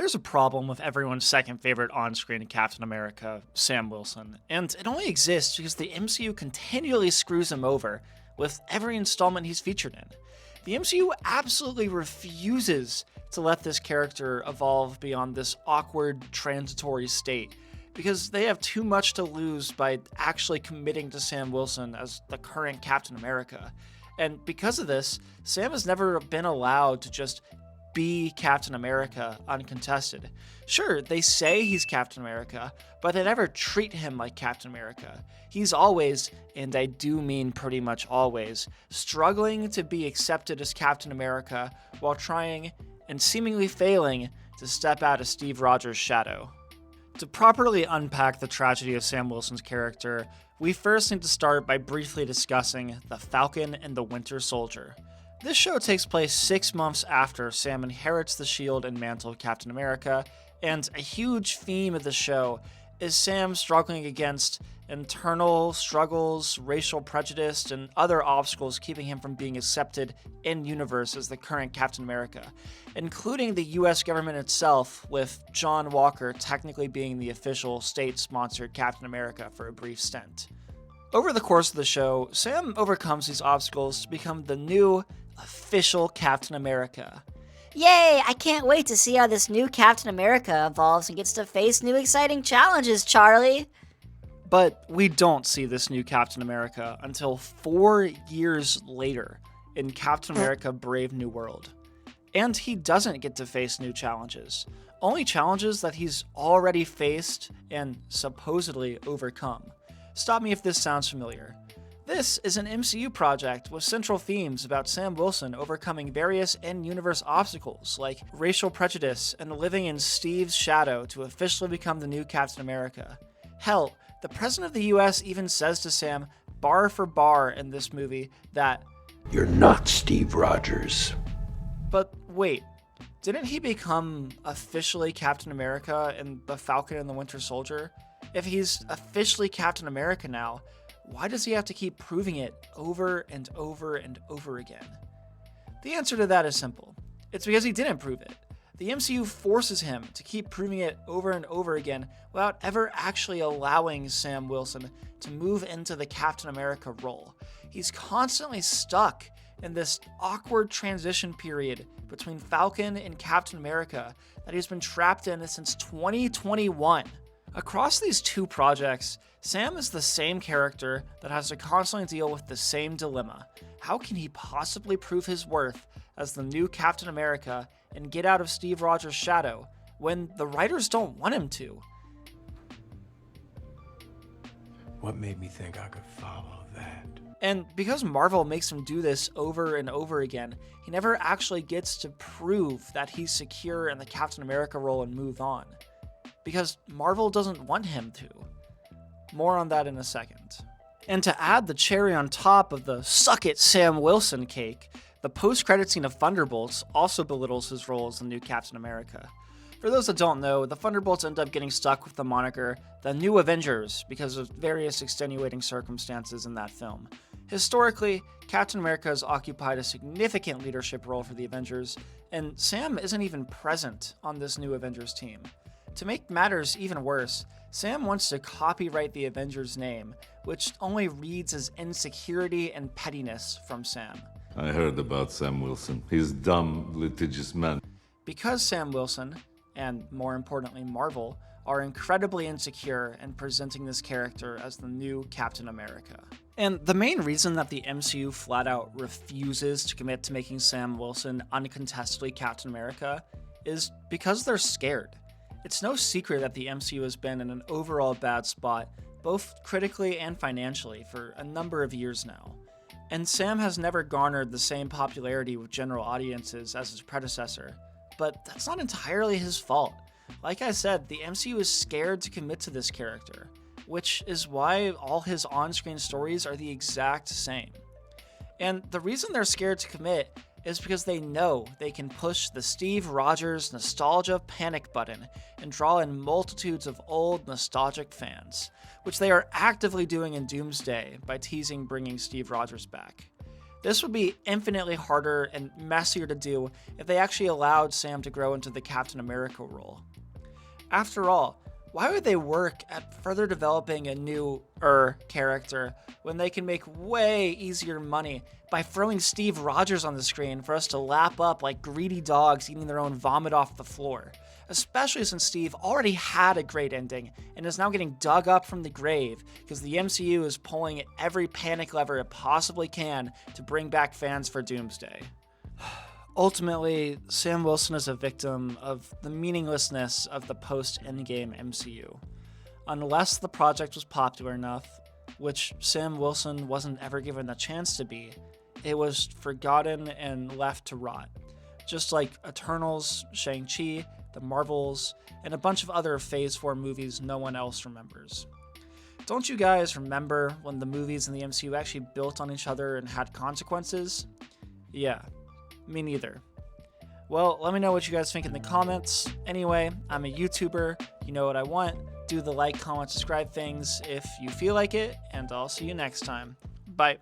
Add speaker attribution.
Speaker 1: There's a problem with everyone's second favorite on-screen Captain America, Sam Wilson, and it only exists because the MCU continually screws him over with every installment he's featured in. The MCU absolutely refuses to let this character evolve beyond this awkward, transitory state, because they have too much to lose by actually committing to Sam Wilson as the current Captain America. And because of this, Sam has never been allowed to just be Captain America uncontested. Sure, they say he's Captain America, but they never treat him like Captain America. He's always, and I do mean pretty much always, struggling to be accepted as Captain America while trying, and seemingly failing, to step out of Steve Rogers' shadow. To properly unpack the tragedy of Sam Wilson's character, we first need to start by briefly discussing the Falcon and the Winter Soldier. This show takes place 6 months after Sam inherits the shield and mantle of Captain America, and a huge theme of the show is Sam struggling against internal struggles, racial prejudice, and other obstacles keeping him from being accepted in-universe as the current Captain America, including the US government itself, with John Walker technically being the official state-sponsored Captain America for a brief stint. Over the course of the show, Sam overcomes these obstacles to become the new official Captain America.
Speaker 2: Yay! I can't wait to see how this new Captain America evolves and gets to face new exciting challenges, Charlie!
Speaker 1: But we don't see this new Captain America until 4 years later in Captain America Brave New World. And he doesn't get to face new challenges, only challenges that he's already faced and supposedly overcome. Stop me if this sounds familiar. This is an MCU project with central themes about Sam Wilson overcoming various in-universe obstacles like racial prejudice and living in Steve's shadow to officially become the new Captain America. Hell, the President of the US even says to Sam, bar for bar in this movie, that
Speaker 3: "You're not Steve Rogers."
Speaker 1: But wait, didn't he become officially Captain America in The Falcon and the Winter Soldier? If he's officially Captain America now, why does he have to keep proving it over and over and over again? The answer to that is simple. It's because he didn't prove it. The MCU forces him to keep proving it over and over again without ever actually allowing Sam Wilson to move into the Captain America role. He's constantly stuck in this awkward transition period between Falcon and Captain America that he's been trapped in since 2021. Across these two projects, Sam is the same character that has to constantly deal with the same dilemma. How can he possibly prove his worth as the new Captain America and get out of Steve Rogers' shadow when the writers don't want him to?
Speaker 3: What made me think I could follow that?
Speaker 1: And because Marvel makes him do this over and over again, he never actually gets to prove that he's secure in the Captain America role and move on. Because Marvel doesn't want him to. More on that in a second. And to add the cherry on top of the suck it Sam Wilson cake, the post-credit scene of Thunderbolts also belittles his role as the new Captain America. For those that don't know, the Thunderbolts end up getting stuck with the moniker the New Avengers because of various extenuating circumstances in that film. Historically, Captain America has occupied a significant leadership role for the Avengers, and Sam isn't even present on this new Avengers team. To make matters even worse, Sam wants to copyright the Avengers name, which only reads as insecurity and pettiness from Sam.
Speaker 4: I heard about Sam Wilson. He's a dumb, litigious man.
Speaker 1: Because Sam Wilson, and more importantly Marvel, are incredibly insecure in presenting this character as the new Captain America. And the main reason that the MCU flat out refuses to commit to making Sam Wilson uncontestedly Captain America is because they're scared. It's no secret that the MCU has been in an overall bad spot, both critically and financially, for a number of years now. And Sam has never garnered the same popularity with general audiences as his predecessor, but that's not entirely his fault. Like I said, the MCU is scared to commit to this character, which is why all his on-screen stories are the exact same. And the reason they're scared to commit is because they know they can push the Steve Rogers nostalgia panic button and draw in multitudes of old nostalgic fans, which they are actively doing in Doomsday by teasing bringing Steve Rogers back. This would be infinitely harder and messier to do if they actually allowed Sam to grow into the Captain America role. After all, why would they work at further developing a new character when they can make way easier money by throwing Steve Rogers on the screen for us to lap up like greedy dogs eating their own vomit off the floor? Especially since Steve already had a great ending and is now getting dug up from the grave because the MCU is pulling every panic lever it possibly can to bring back fans for Doomsday. Ultimately, Sam Wilson is a victim of the meaninglessness of the post-Endgame MCU. Unless the project was popular enough, which Sam Wilson wasn't ever given the chance to be, it was forgotten and left to rot. Just like Eternals, Shang-Chi, The Marvels, and a bunch of other Phase 4 movies no one else remembers. Don't you guys remember when the movies in the MCU actually built on each other and had consequences? Yeah, me neither. Well, let me know what you guys think in the comments. Anyway, I'm a YouTuber, you know what I want. Do the like, comment, subscribe things if you feel like it, and I'll see you next time. Bye.